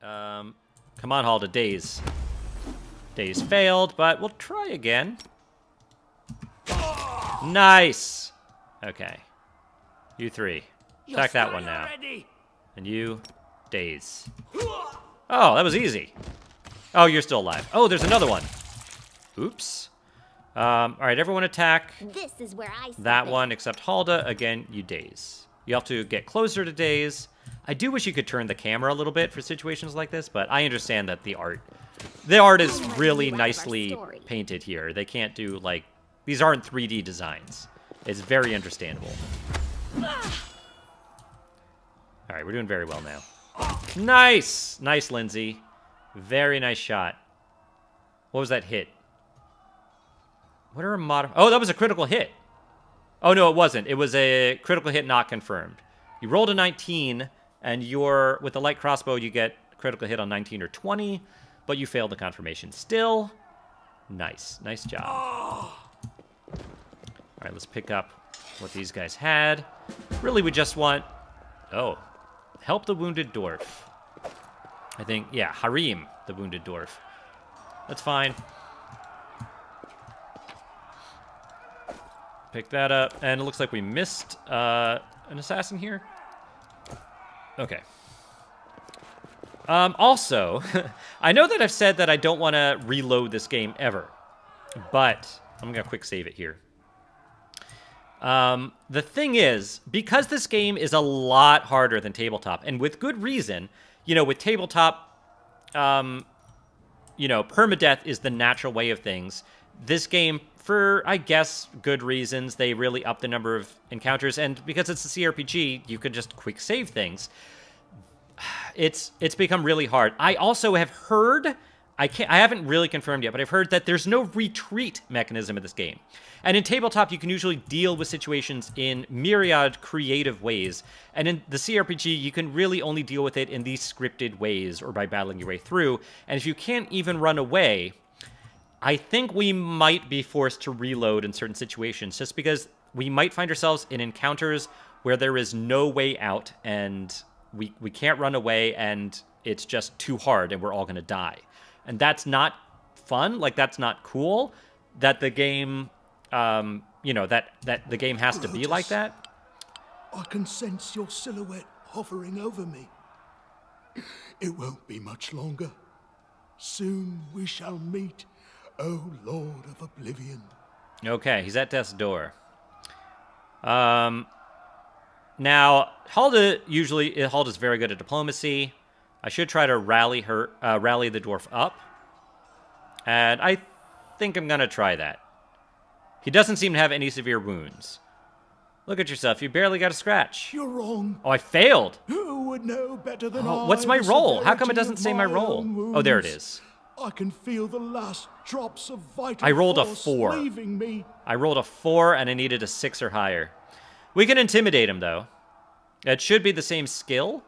Come on, Halda. Daze. Daze failed, but we'll try again. Nice! Okay. You three. Attack that one now. And you, Daze. Oh, that was easy. Oh, you're still alive. Oh, there's another one. Oops. All right, everyone attack. This is where I that one, except Halda. Again, you Daze. You have to get closer to Daze. I do wish you could turn the camera a little bit for situations like this, but I understand that the art is really nicely painted here. They can't do, like, these aren't 3D designs. It's very understandable. All right, we're doing very well now. Nice! Nice, Lindsay. Very nice shot. What was that hit? What are Oh, that was a critical hit. Oh, no, it wasn't. It was a critical hit not confirmed. You rolled a 19, and with the light crossbow, you get a critical hit on 19 or 20, but you failed the confirmation still. Nice. Nice job. All right, let's pick up what these guys had. Really, we just want... Oh. Help the wounded dwarf. I think, yeah, Harim, the wounded dwarf. That's fine. Pick that up, and it looks like we missed an assassin here. Okay. Also, I know that I've said that I don't want to reload this game ever, but I'm going to quick save it here. The thing is, because this game is a lot harder than tabletop, and with good reason, with tabletop, permadeath is the natural way of things. This game, for, I guess, good reasons, they really up the number of encounters, and because it's a CRPG, you can just quick save things. It's become really hard. I also have heard, I haven't really confirmed yet, but I've heard that there's no retreat mechanism in this game. And in tabletop, you can usually deal with situations in myriad creative ways. And in the CRPG, you can really only deal with it in these scripted ways or by battling your way through. And if you can't even run away, I think we might be forced to reload in certain situations just because we might find ourselves in encounters where there is no way out and we can't run away and it's just too hard and we're all going to die. And that's not fun. Like, that's not cool that the game... that the game has to be like that. I can sense your silhouette hovering over me. It won't be much longer. Soon we shall meet, O Lord of Oblivion. Okay, he's at death's door. Now, Halda's very good at diplomacy. I should try to rally the dwarf up. And I think I'm going to try that. He doesn't seem to have any severe wounds. Look at yourself. You barely got a scratch. You're wrong. Oh, I failed. Who would know better than I? What's my roll? How come it doesn't say my roll? Oh, there it is. I can feel the last drops of vital I rolled a force 4. leaving me. I rolled a 4, and I needed a 6 or higher. We can intimidate him, though. It should be the same skill.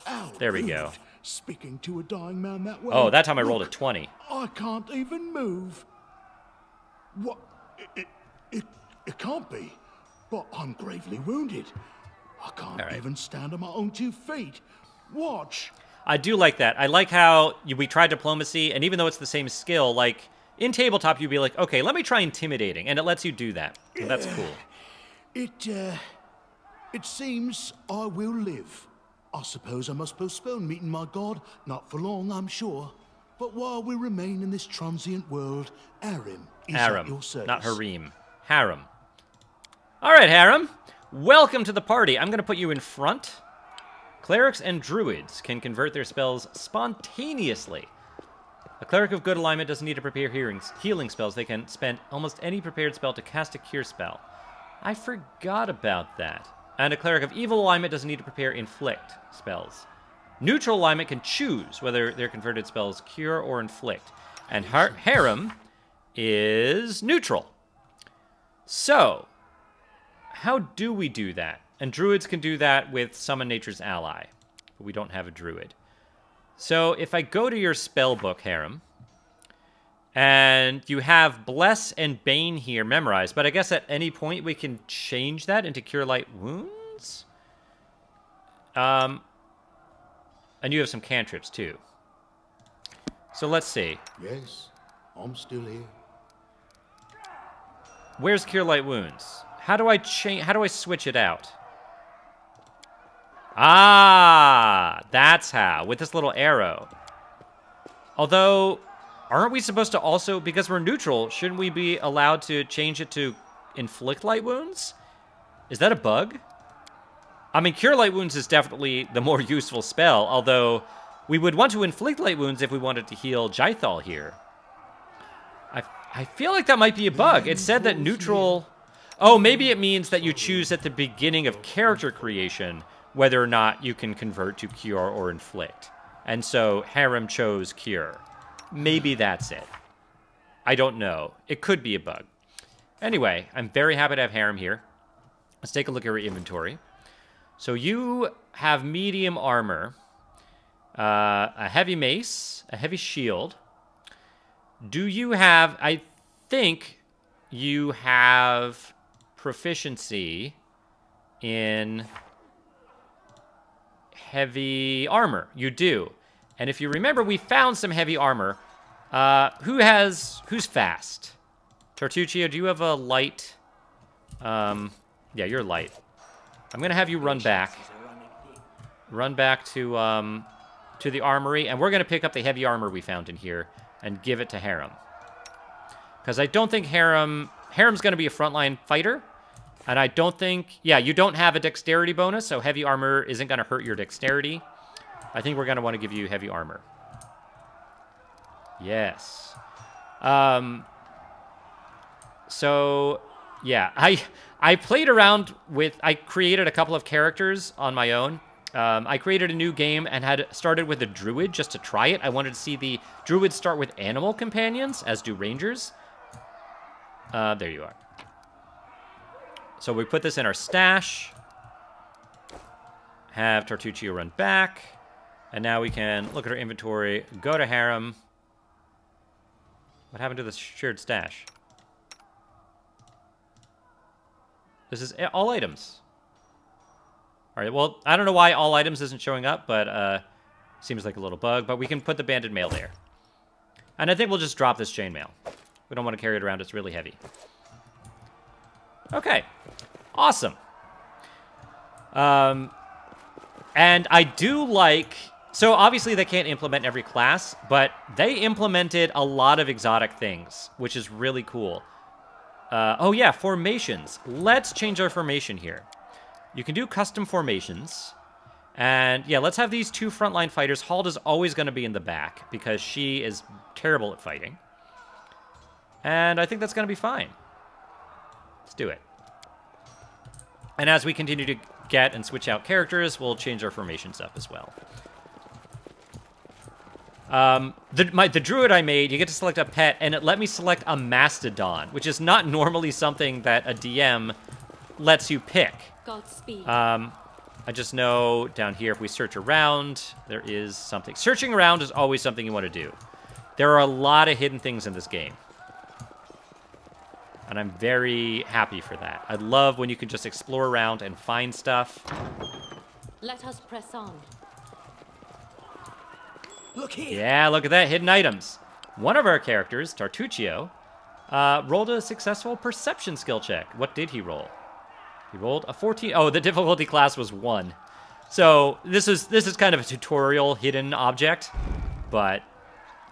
How there we rude. go. Speaking to a dying man that way. Oh, that time I rolled a 20. I can't even move. What? It can't be. But I'm gravely wounded. I can't even stand on my own 2 feet. Watch. I do like that. I like how we tried diplomacy, and even though it's the same skill, like, in tabletop, you'd be like, okay, let me try intimidating, and it lets you do that. So that's cool. It seems I will live. I suppose I must postpone meeting my god. Not for long, I'm sure. But while we remain in this transient world, Arim is at your service. Not Harim. Harem. All right, Harem. Welcome to the party. I'm going to put you in front. Clerics and druids can convert their spells spontaneously. A cleric of good alignment doesn't need to prepare healing spells. They can spend almost any prepared spell to cast a cure spell. I forgot about that. And a cleric of evil alignment doesn't need to prepare inflict spells. Neutral alignment can choose whether their converted spells cure or inflict. And Harem is neutral. So, how do we do that? And druids can do that with Summon Nature's Ally. But we don't have a druid. So, if I go to your spell book, Harem, and you have Bless and Bane here memorized, but I guess at any point we can change that into Cure Light Wounds? And you have some cantrips, too. So let's see. Yes, I'm still here. Where's Cure Light Wounds? How do I change? How do I switch it out? Ah, that's how. With this little arrow. Although, aren't we supposed to also, because we're neutral, shouldn't we be allowed to change it to inflict light wounds? Is that a bug? I mean, Cure Light Wounds is definitely the more useful spell, although we would want to inflict light wounds if we wanted to heal Jythal here. I feel like that might be a bug. It said that neutral... Oh, maybe it means that you choose at the beginning of character creation whether or not you can convert to Cure or Inflict. And so Harem chose Cure. Maybe that's it. I don't know. It could be a bug. Anyway, I'm very happy to have Harem here. Let's take a look at your inventory. So you have medium armor, a heavy mace, a heavy shield. Do you have... I think you have proficiency in heavy armor. You do. And if you remember, we found some heavy armor. Who's fast? Tartuccio, do you have a light? Yeah, you're light. I'm gonna have you run back. Run back to the armory, and we're gonna pick up the heavy armor we found in here and give it to Harem. Because I don't think Harem's gonna be a frontline fighter. And I don't think... Yeah, you don't have a dexterity bonus, so heavy armor isn't going to hurt your dexterity. I think we're going to want to give you heavy armor. Yes. So, yeah. I played around with... I created a couple of characters on my own. I created a new game and had started with a druid just to try it. I wanted to see the druids start with animal companions, as do rangers. There you are. So we put this in our stash. Have Tartuccio run back. And now we can look at our inventory, go to Harem. What happened to the shared stash? This is all items. All right, well, I don't know why all items isn't showing up, but seems like a little bug. But we can put the banded mail there. And I think we'll just drop this chainmail. We don't want to carry it around. It's really heavy. Okay. Awesome. And I do like... So obviously they can't implement every class, but they implemented a lot of exotic things, which is really cool. Oh yeah, formations. Let's change our formation here. You can do custom formations. And yeah, let's have these two frontline fighters. Halt is always going to be in the back because she is terrible at fighting. And I think that's going to be fine. Let's do it. And as we continue to get and switch out characters, we'll change our formations up as well. The druid I made, you get to select a pet, and it let me select a mastodon, which is not normally something that a DM lets you pick. Godspeed. I just know down here, if we search around, there is something. Searching around is always something you want to do. There are a lot of hidden things in this game. And I'm very happy for that. I love when you can just explore around and find stuff. Let us press on. Look here. Yeah, look at that. Hidden items. One of our characters, Tartuccio, rolled a successful perception skill check. What did he roll? He rolled a 14. Oh, the difficulty class was 1. So this is kind of a tutorial hidden object. But,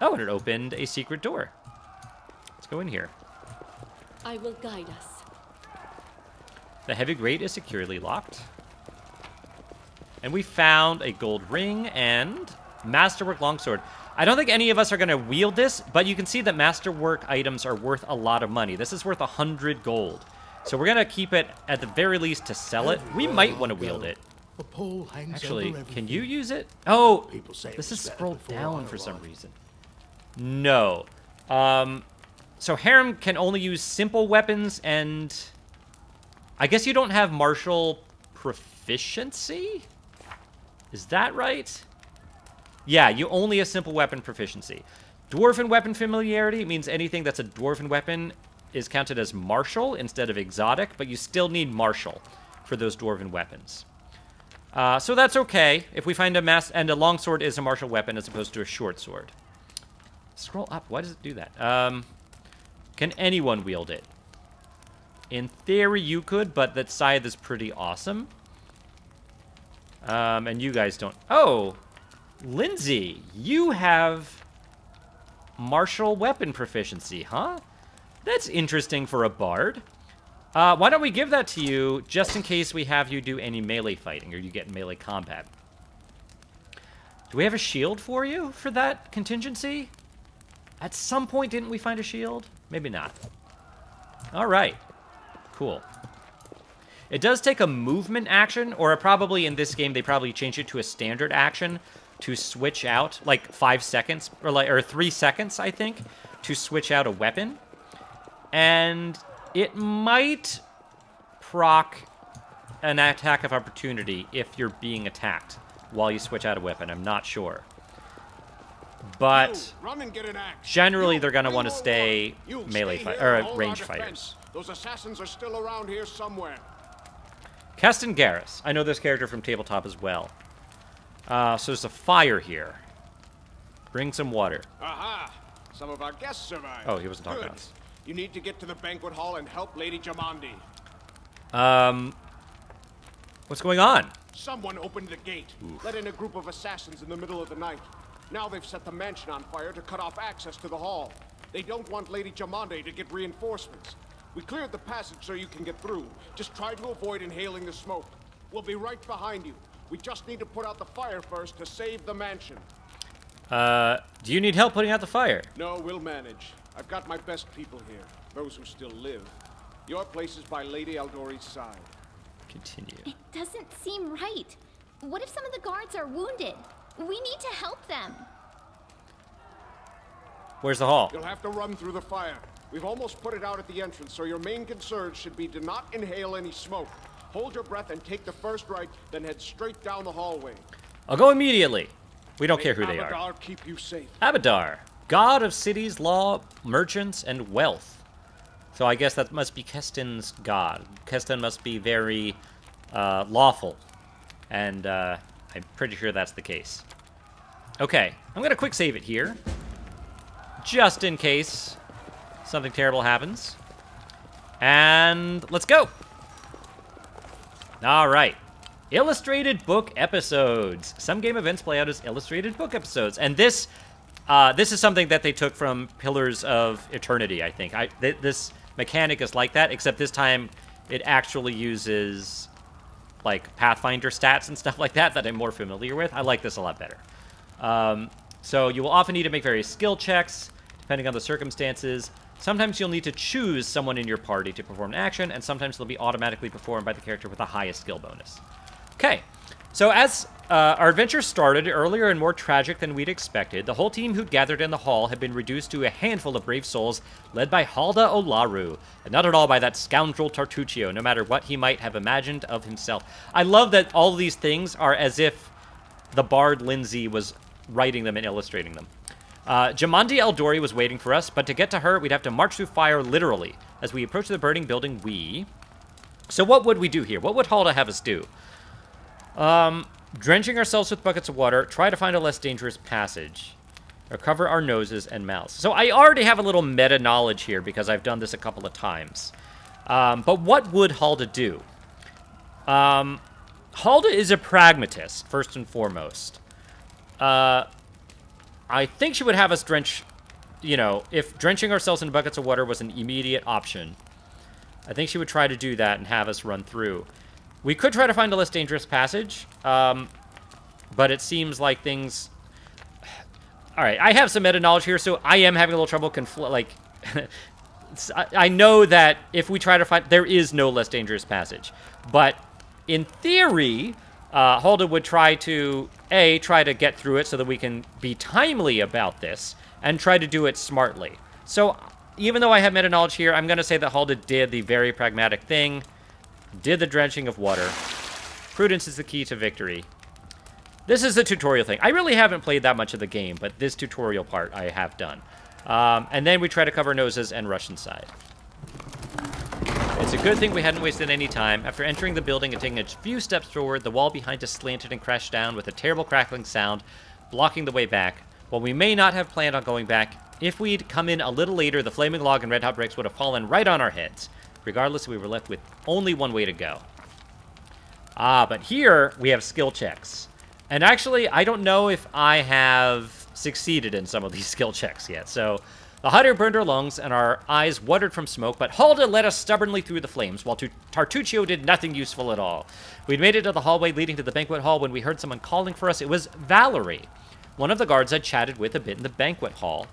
oh, and it opened a secret door. Let's go in here. I will guide us. The heavy grate is securely locked. And we found a gold ring and masterwork longsword. I don't think any of us are going to wield this, but you can see that masterwork items are worth a lot of money. This is worth 100 gold. So we're going to keep it at the very least to sell it. We might want to wield it. Actually, can you use it? Oh, this is scrolled down for some reason. No. So Harem can only use simple weapons, and I guess you don't have martial proficiency? Is that right? Yeah, you only have simple weapon proficiency. Dwarven weapon familiarity means anything that's a dwarven weapon is counted as martial instead of exotic, but you still need martial for those dwarven weapons. So that's okay if we find and a longsword is a martial weapon as opposed to a short sword. Scroll up. Why does it do that? Can anyone wield it? In theory, you could, but that scythe is pretty awesome. And you guys don't. Oh, Lindsay, you have martial weapon proficiency, huh? That's interesting for a bard. Why don't we give that to you just in case we have you do any melee fighting or you get melee combat? Do we have a shield for you for that contingency? At some point, didn't we find a shield? Maybe not. All right. Cool. It does take a movement action, or probably in this game, they probably changed it to a standard action to switch out, like 5 seconds, or 3 seconds, I think, to switch out a weapon. And it might proc an attack of opportunity if you're being attacked while you switch out a weapon. I'm not sure. But generally, they're going to want to stay melee or range fighters. Those assassins are still around here somewhere. Keston Garrus. I know this character from Tabletop as well. So there's a fire here. Bring some water. Aha! Some of our guests survived. Oh, he wasn't talking to us. You need to get to the banquet hall and help Lady Jamandi. What's going on? Someone opened the gate, let in a group of assassins in the middle of the night. Now they've set the mansion on fire to cut off access to the hall. They don't want Lady Jamandi to get reinforcements. We cleared the passage so you can get through. Just try to avoid inhaling the smoke. We'll be right behind you. We just need to put out the fire first to save the mansion. Do you need help putting out the fire? No, we'll manage. I've got my best people here, those who still live. Your place is by Lady Aldori's side. Continue. It doesn't seem right. What if some of the guards are wounded? We need to help them. Where's the hall? You'll have to run through the fire. We've almost put it out at the entrance, so your main concern should be to not inhale any smoke. Hold your breath and take the first right, then head straight down the hallway. I'll go immediately. We don't care who they are. Abadar keep you safe. Abadar, god of cities, law, merchants, and wealth. So I guess that must be Keston's god. Keston must be very lawful. And I'm pretty sure that's the case. Okay, I'm going to quick save it here. Just in case something terrible happens. And let's go. All right. Illustrated book episodes. Some game events play out as illustrated book episodes. And this is something that they took from Pillars of Eternity, I think. This mechanic is like that, except this time it actually uses like Pathfinder stats and stuff like that I'm more familiar with. I like this a lot better. So you will often need to make various skill checks, depending on the circumstances. Sometimes you'll need to choose someone in your party to perform an action, and sometimes they'll be automatically performed by the character with the highest skill bonus. Okay, so as our adventure started earlier and more tragic than we'd expected, the whole team who'd gathered in the hall had been reduced to a handful of brave souls led by Halda Olaru, and not at all by that scoundrel Tartuccio, no matter what he might have imagined of himself. I love that all these things are as if the bard Lindsay was writing them and illustrating them. Jamandi Eldori was waiting for us, but to get to her, we'd have to march through fire literally. As we approach the burning building, So what would we do here? What would Halda have us do? Drenching ourselves with buckets of water, try to find a less dangerous passage, or cover our noses and mouths. So I already have a little meta knowledge here because I've done this a couple of times. But what would Halda do? Halda is a pragmatist, first and foremost. I think she would have us drench, if drenching ourselves in buckets of water was an immediate option. I think she would try to do that and have us run through. We could try to find a less dangerous passage, but it seems like things... All right, I have some meta knowledge here, so I am having a little trouble I know that if we try to find... There is no less dangerous passage. But in theory, Halda would try to, try to get through it so that we can be timely about this, and try to do it smartly. So even though I have meta knowledge here, I'm going to say that Halda did the very pragmatic thing, did the drenching of water. Prudence is the key to victory. This is the tutorial thing. I really haven't played that much of the game, but this tutorial part I have done. And then we try to cover noses and rush inside. It's a good thing we hadn't wasted any time. After entering the building and taking a few steps forward, the wall behind us slanted and crashed down with a terrible crackling sound, blocking the way back. While we may not have planned on going back, If we'd come in a little later, the flaming log and red hot bricks would have fallen right on our heads. Regardless, we were left with only one way to go. But here we have skill checks. And actually, I don't know if I have succeeded in some of these skill checks yet. So, the hutter burned our lungs and our eyes watered from smoke, but Halda led us stubbornly through the flames, while Tartuccio did nothing useful at all. We'd made it to the hallway leading to the banquet hall when we heard someone calling for us. It was Valerie, one of the guards I'd chatted with a bit in the banquet hall.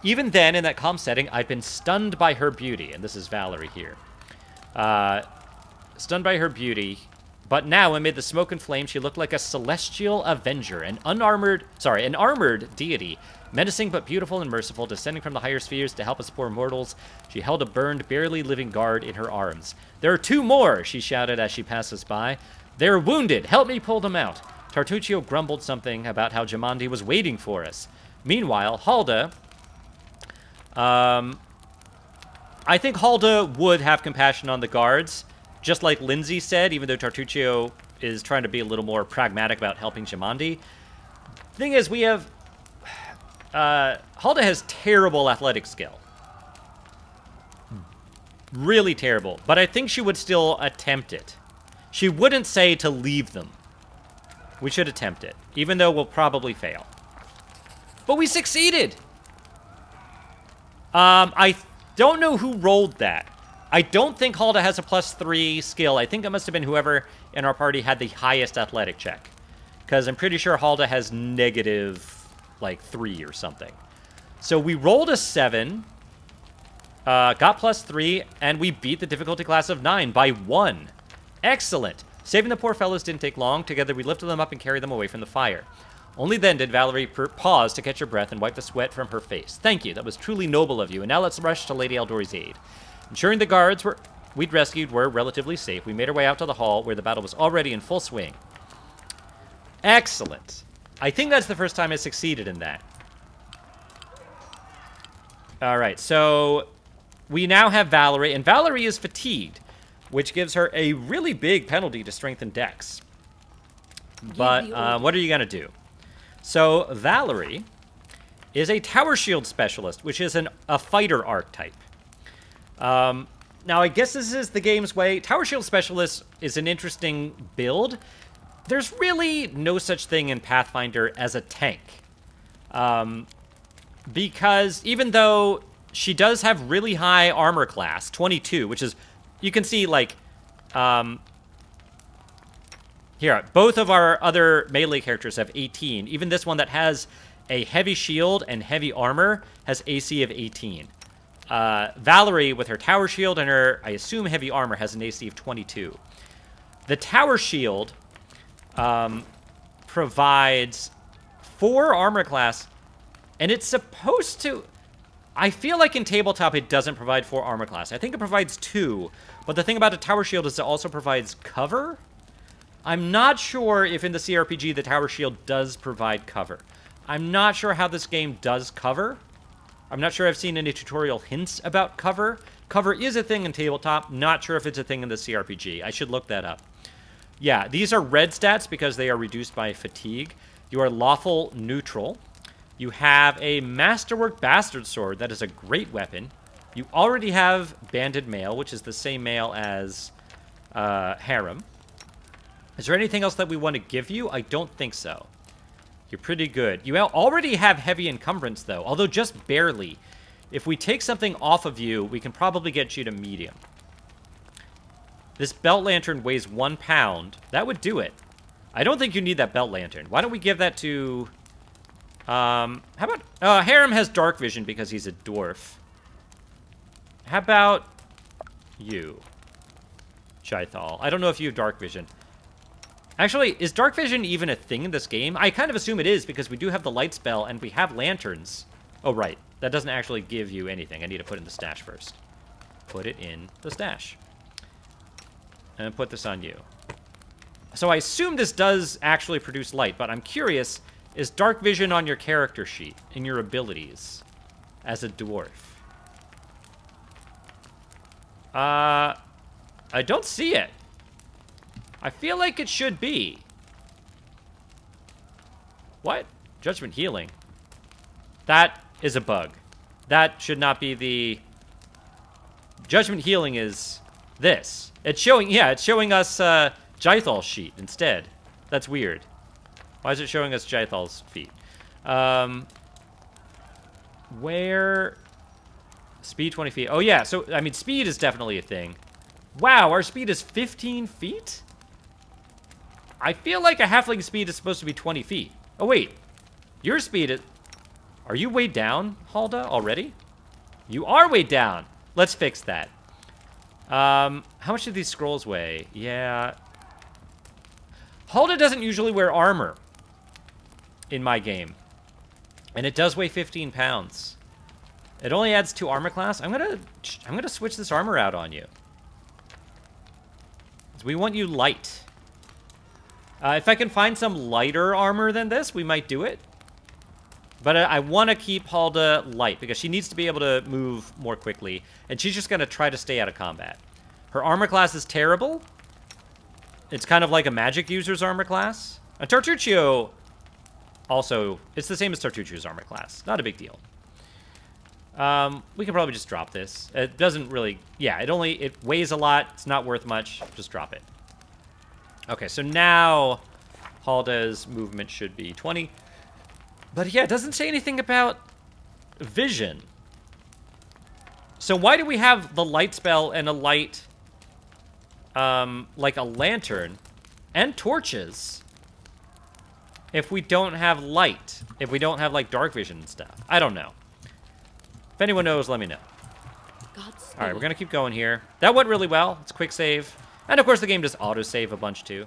Even then, in that calm setting, I'd been stunned by her beauty. And this is Valerie here. Stunned by her beauty. But now, amid the smoke and flame, she looked like a celestial avenger, an armored deity, menacing but beautiful and merciful, descending from the higher spheres to help us poor mortals. She held a burned, barely living guard in her arms. "There are 2 more," she shouted as she passed us by. "They're wounded. Help me pull them out." Tartuccio grumbled something about how Jamandi was waiting for us. Meanwhile, Halda... I think Halda would have compassion on the guards, just like Lindsay said, even though Tartuccio is trying to be a little more pragmatic about helping Jamandi. Thing is, we have... Halda has terrible athletic skill. Really terrible. But I think she would still attempt it. She wouldn't say to leave them. We should attempt it, even though we'll probably fail. But we succeeded! I don't know who rolled that. I don't think Halda has a +3 skill. I think it must have been whoever in our party had the highest athletic check. Because I'm pretty sure Halda has negative, like, 3 or something. So we rolled a 7, got +3, and we beat the difficulty class of 9 by 1. Excellent. Saving the poor fellows didn't take long. Together we lifted them up and carried them away from the fire. Only then did Valerie pause to catch her breath and wipe the sweat from her face. "Thank you. That was truly noble of you. And now let's rush to Lady Aldori's aid." Ensuring the guards we'd rescued were relatively safe, we made our way out to the hall where the battle was already in full swing. Excellent. I think that's the first time I succeeded in that. All right, so we now have Valerie, and Valerie is fatigued, which gives her a really big penalty to strength and dex. But what are you going to do? So Valerie is a tower shield specialist, which is a fighter archetype. Now, I guess this is the game's way. Tower shield specialist is an interesting build. There's really no such thing in Pathfinder as a tank. Because even though she does have really high armor class, 22, which is, you can see, like, here, both of our other melee characters have 18. Even this one that has a heavy shield and heavy armor has AC of 18. Valerie, with her tower shield and her, I assume, heavy armor, has an AC of 22. The tower shield provides 4 armor class, and it's supposed to... I feel like in tabletop it doesn't provide 4 armor class. I think it provides 2, but the thing about a tower shield is it also provides cover. I'm not sure if in the CRPG the tower shield does provide cover. I'm not sure how this game does cover. I'm not sure I've seen any tutorial hints about cover. Cover is a thing in tabletop. Not sure if it's a thing in the CRPG. I should look that up. Yeah, these are red stats because they are reduced by fatigue. You are lawful neutral. You have a Masterwork Bastard Sword. That is a great weapon. You already have Banded Mail, which is the same mail as Harem. Is there anything else that we want to give you? I don't think so. You're pretty good. You already have Heavy Encumbrance, though, although just barely. If we take something off of you, we can probably get you to medium. This belt lantern weighs 1 pound. That would do it. I don't think you need that belt lantern. Why don't we give that to... how about... Harem has dark vision because he's a dwarf. How about you, Chythal? I don't know if you have dark vision. Actually, is dark vision even a thing in this game? I kind of assume it is because we do have the light spell and we have lanterns. Oh, right. That doesn't actually give you anything. I need to put it in the stash first. Put it in the stash. And put this on you. So I assume this does actually produce light, but I'm curious, is dark vision on your character sheet, in your abilities, as a dwarf? I don't see it. I feel like it should be. What? Judgment healing. That is a bug. that should not be the... Judgment healing is this. It's showing, yeah, it's showing us Jythal's sheet instead. That's weird. Why is it showing us Jythal's feet? Where... Speed 20 feet. Oh, yeah. So, I mean, speed is definitely a thing. Wow, our speed is 15 feet? I feel like a halfling speed is supposed to be 20 feet. Oh, wait. Your speed is... Are you way down, Halda, already? You are way down. Let's fix that. How much do these scrolls weigh? Yeah. Halda doesn't usually wear armor in my game. And it does weigh 15 pounds. It only adds 2 armor class. I'm gonna switch this armor out on you. We want you light. If I can find some lighter armor than this, we might do it. But I want to keep Halda light because she needs to be able to move more quickly. And she's just going to try to stay out of combat. Her armor class is terrible. It's kind of like a magic user's armor class. A Tartuccio also, it's the same as Tartuccio's armor class. Not a big deal. We can probably just drop this. It doesn't really... Yeah, it weighs a lot. It's not worth much. Just drop it. Okay, so now Halda's movement should be 20. But yeah, it doesn't say anything about vision. So why do we have the light spell and a light... like a lantern and torches if we don't have light? If we don't have, like, dark vision and stuff? I don't know. If anyone knows, let me know. Godspeed. All right, we're going to keep going here. That went really well. It's a quick save. And, of course, the game does auto-save a bunch, too.